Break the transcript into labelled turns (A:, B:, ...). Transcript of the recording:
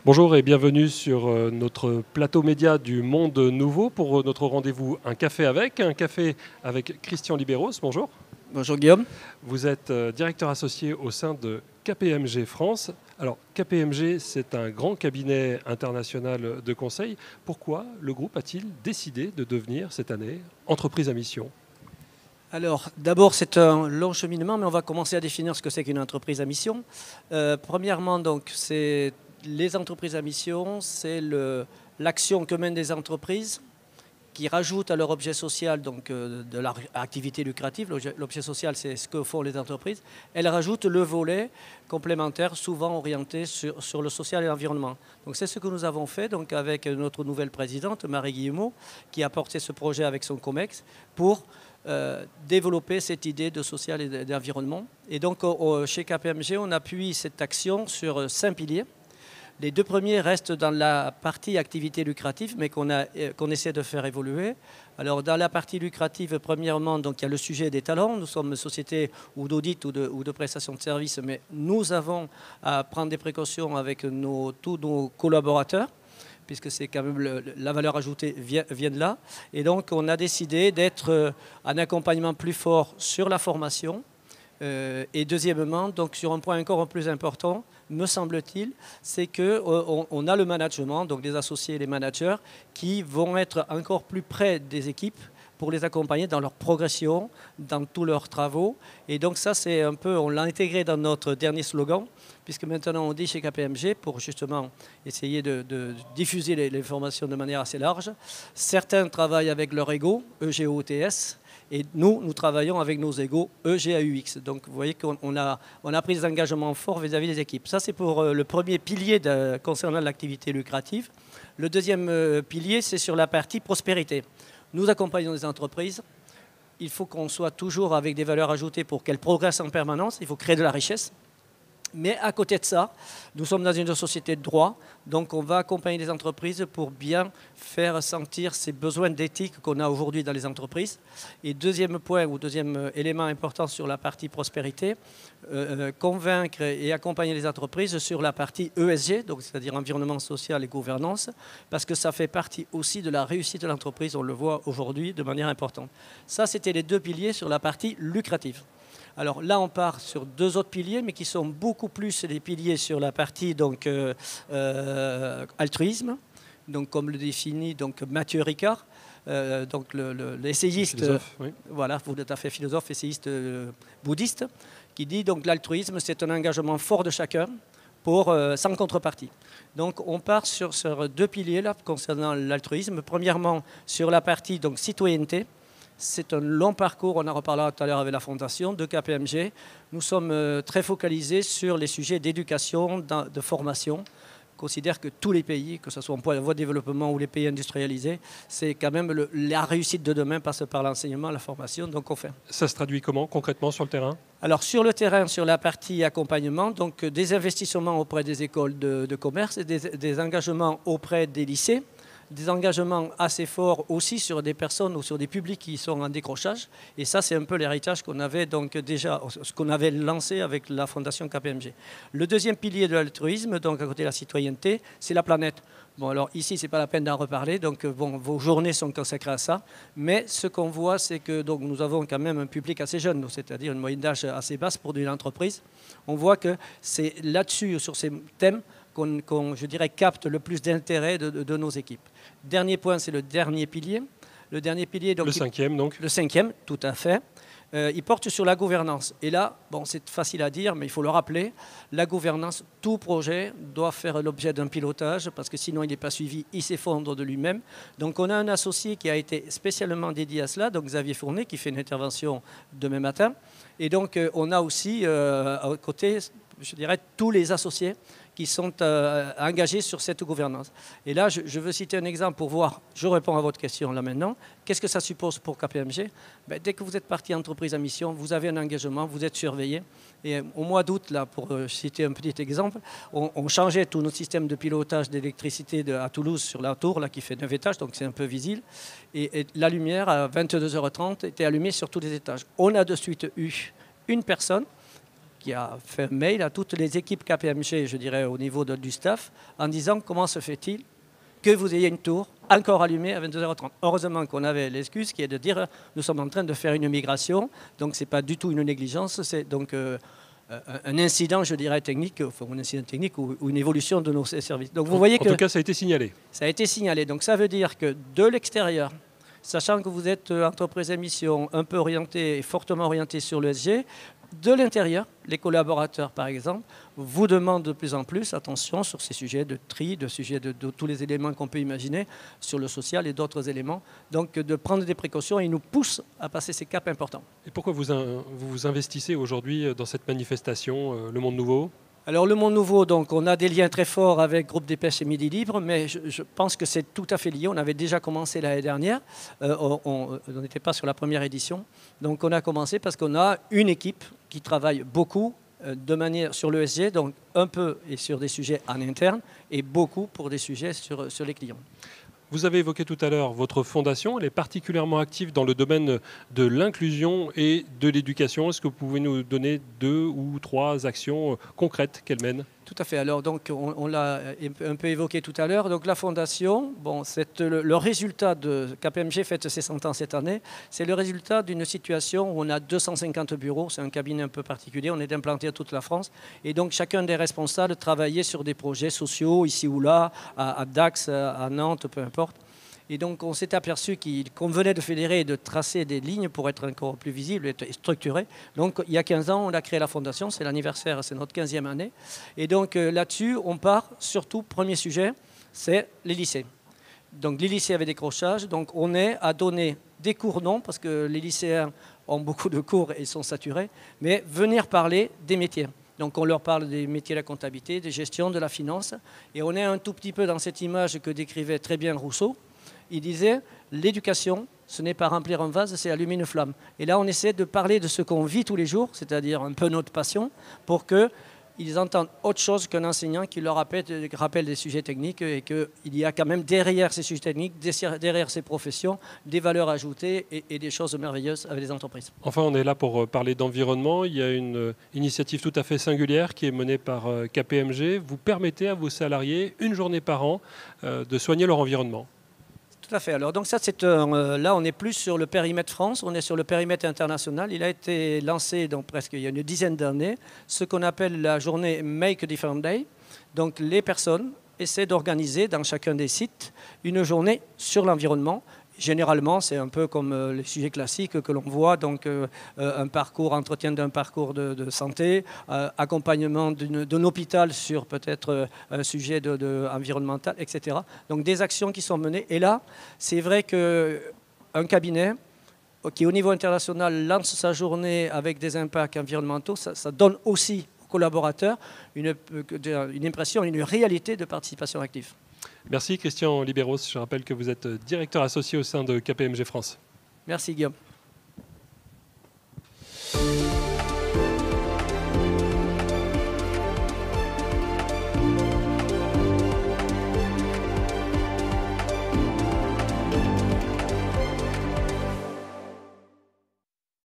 A: Bonjour et bienvenue sur notre plateau média du Monde Nouveau pour notre rendez-vous Un café avec Christian Libéros. Bonjour.
B: Bonjour Guillaume.
A: Vous êtes directeur associé au sein de KPMG France. Alors KPMG, c'est un grand cabinet international de conseil. Pourquoi le groupe a-t-il décidé de devenir cette année entreprise à mission ?
B: Alors d'abord c'est un long cheminement, mais on va commencer à définir ce que c'est qu'une entreprise à mission. Premièrement donc c'est les entreprises à mission, c'est l'action que mènent des entreprises qui rajoutent à leur objet social donc, de leur activité lucrative. L'objet social, c'est ce que font les entreprises. Elles rajoutent le volet complémentaire, souvent orienté sur le social et l'environnement. Donc c'est ce que nous avons fait donc, avec notre nouvelle présidente, Marie Guillemot, qui a porté ce projet avec son COMEX pour développer cette idée de social et d'environnement. Et donc chez KPMG, on appuie cette action sur 5 piliers. Les 2 premiers restent dans la partie activité lucrative, mais qu'on essaie de faire évoluer. Alors, dans la partie lucrative, premièrement, donc, il y a le sujet des talents. Nous sommes une société ou d'audit ou de prestation de services, mais nous avons à prendre des précautions avec tous nos collaborateurs, puisque c'est quand même la valeur ajoutée vient de là. Et donc, on a décidé d'être un accompagnement plus fort sur la formation. Et deuxièmement, donc, sur un point encore plus important, me semble-t-il, c'est qu'on a le management, donc des associés et les managers, qui vont être encore plus près des équipes pour les accompagner dans leur progression, dans tous leurs travaux. Et donc ça, c'est un peu, on l'a intégré dans notre dernier slogan, puisque maintenant on dit chez KPMG, pour justement essayer de diffuser les formations de manière assez large, certains travaillent avec leur ego, EGOTS, et nous travaillons avec nos égaux EGAUX. Donc vous voyez qu'on a pris des engagements forts vis-à-vis des équipes. Ça, c'est pour le premier pilier concernant l'activité lucrative. Le deuxième pilier, c'est sur la partie prospérité. Nous accompagnons des entreprises. Il faut qu'on soit toujours avec des valeurs ajoutées pour qu'elles progressent en permanence. Il faut créer de la richesse. Mais à côté de ça, nous sommes dans une société de droit, donc on va accompagner les entreprises pour bien faire sentir ces besoins d'éthique qu'on a aujourd'hui dans les entreprises. Et deuxième point ou deuxième élément important sur la partie prospérité, convaincre et accompagner les entreprises sur la partie ESG, donc c'est-à-dire environnement social et gouvernance, parce que ça fait partie aussi de la réussite de l'entreprise, on le voit aujourd'hui de manière importante. Ça, c'était les 2 piliers sur la partie lucrative. Alors là, on part sur 2 autres piliers, mais qui sont beaucoup plus des piliers sur la partie donc, altruisme, donc, comme le définit donc, Mathieu Ricard, donc l'essayiste,
A: oui.
B: Voilà, tout à fait philosophe, essayiste bouddhiste, qui dit donc l'altruisme, c'est un engagement fort de chacun sans contrepartie. Donc on part sur 2 piliers là, concernant l'altruisme. Premièrement, sur la partie donc, citoyenneté. C'est un long parcours, on en reparlera tout à l'heure avec la fondation de KPMG. Nous sommes très focalisés sur les sujets d'éducation, de formation. On considère que tous les pays, que ce soit en voie de développement ou les pays industrialisés, c'est quand même la réussite de demain passe par l'enseignement, la formation, donc on fait.
A: Ça se traduit comment concrètement sur le terrain ?
B: Alors sur le terrain, sur la partie accompagnement, donc des investissements auprès des écoles de commerce et des engagements auprès des lycées. Des engagements assez forts aussi sur des personnes ou sur des publics qui sont en décrochage. Et ça, c'est un peu l'héritage qu'on avait donc déjà, ce qu'on avait lancé avec la Fondation KPMG. Le deuxième pilier de l'altruisme, donc à côté de la citoyenneté, c'est la planète. Bon, alors ici, ce n'est pas la peine d'en reparler, donc bon, vos journées sont consacrées à ça. Mais ce qu'on voit, c'est que donc, nous avons quand même un public assez jeune, c'est-à-dire une moyenne d'âge assez basse pour une entreprise. On voit que c'est là-dessus, sur ces thèmes, qu'on, je dirais, capte le plus d'intérêt de nos équipes. Dernier point, c'est le dernier pilier. Le dernier pilier, donc,
A: le 5e, donc.
B: Le 5e, tout à fait. Il porte sur la gouvernance. Et là, bon, c'est facile à dire, mais il faut le rappeler, la gouvernance, tout projet doit faire l'objet d'un pilotage, parce que sinon il n'est pas suivi, il s'effondre de lui-même. Donc on a un associé qui a été spécialement dédié à cela, donc Xavier Fournet, qui fait une intervention demain matin. Et donc on a aussi à côté, je dirais, tous les associés qui sont engagés sur cette gouvernance. Et là, je veux citer un exemple pour voir, je réponds à votre question là maintenant, qu'est-ce que ça suppose pour KPMG ? Dès que vous êtes partie entreprise à mission, vous avez un engagement, vous êtes surveillé. Et au mois d'août, là, pour citer un petit exemple, on changeait tout notre système de pilotage d'électricité à Toulouse sur la tour, là, qui fait 9 étages, donc c'est un peu visible. Et la lumière, à 22h30, était allumée sur tous les étages. On a de suite eu une personne qui a fait un mail à toutes les équipes KPMG, je dirais au niveau du staff, en disant comment se fait-il que vous ayez une tour encore allumée à 22h30. Heureusement qu'on avait l'excuse qui est de dire nous sommes en train de faire une migration, donc ce n'est pas du tout une négligence, c'est donc un incident, je dirais, technique, enfin, un incident technique ou une évolution de nos services. Donc vous voyez
A: en tout cas, ça a été signalé.
B: Ça a été signalé. Donc ça veut dire que de l'extérieur, sachant que vous êtes entreprise à mission un peu orientée, fortement orientée sur l'ESG, de l'intérieur, les collaborateurs, par exemple, vous demandent de plus en plus attention sur ces sujets de tri, de sujets de tous les éléments qu'on peut imaginer, sur le social et d'autres éléments. Donc, de prendre des précautions, ils nous poussent à passer ces caps importants.
A: Et pourquoi vous investissez aujourd'hui dans cette manifestation, Le Monde Nouveau ?
B: Alors le Monde Nouveau, donc, on a des liens très forts avec Groupe des Pêches et Midi Libre, mais je pense que c'est tout à fait lié. On avait déjà commencé l'année dernière, on n'était pas sur la première édition. Donc on a commencé parce qu'on a une équipe qui travaille beaucoup de manière sur l'ESG, donc un peu et sur des sujets en interne et beaucoup pour des sujets sur les clients.
A: Vous avez évoqué tout à l'heure votre fondation, elle est particulièrement active dans le domaine de l'inclusion et de l'éducation. Est-ce que vous pouvez nous donner 2 ou 3 actions concrètes qu'elle mène ?
B: Tout à fait. Alors, donc, on l'a un peu évoqué tout à l'heure. Donc, la fondation, bon, c'est le résultat de KPMG fête ses 100 ans cette année. C'est le résultat d'une situation où on a 250 bureaux. C'est un cabinet un peu particulier. On est implanté à toute la France. Et donc, chacun des responsables travaillait sur des projets sociaux, ici ou là, à Dax, à Nantes, peu importe. Et donc, on s'est aperçu qu'on venait de fédérer et de tracer des lignes pour être encore plus visible et structuré. Donc, il y a 15 ans, on a créé la fondation. C'est l'anniversaire, c'est notre 15e année. Et donc, là-dessus, on part surtout, premier sujet, c'est les lycées. Donc, les lycées avec décrochage. Donc, on est à donner des cours, non, parce que les lycéens ont beaucoup de cours et sont saturés, mais venir parler des métiers. Donc on leur parle des métiers de la comptabilité, des gestions, de la finance. Et on est un tout petit peu dans cette image que décrivait très bien Rousseau. Il disait, l'éducation, ce n'est pas remplir un vase, c'est allumer une flamme. Et là, on essaie de parler de ce qu'on vit tous les jours, c'est-à-dire un peu notre passion, pour qu'ils entendent autre chose qu'un enseignant qui leur rappelle des sujets techniques et qu'il y a quand même derrière ces sujets techniques, derrière ces professions, des valeurs ajoutées et des choses merveilleuses avec les entreprises.
A: Enfin, on est là pour parler d'environnement. Il y a une initiative tout à fait singulière qui est menée par KPMG. Vous permettez à vos salariés, une journée par an, de soigner leur environnement.
B: Tout à fait. Alors, donc ça, là, on n'est plus sur le périmètre France, on est sur le périmètre international. Il a été lancé donc, presque il y a une dizaine d'années, ce qu'on appelle la journée Make a Different Day. Donc, les personnes essaient d'organiser dans chacun des sites une journée sur l'environnement. Généralement, c'est un peu comme les sujets classiques que l'on voit, donc entretien d'un parcours de santé, accompagnement d'un hôpital sur peut-être un sujet environnemental, etc. Donc des actions qui sont menées. Et là, c'est vrai qu'un cabinet qui, au niveau international, lance sa journée avec des impacts environnementaux, ça donne aussi aux collaborateurs une impression, une réalité de participation active.
A: Merci Christian Libéros. Je rappelle que vous êtes directeur associé au sein de KPMG France.
B: Merci Guillaume.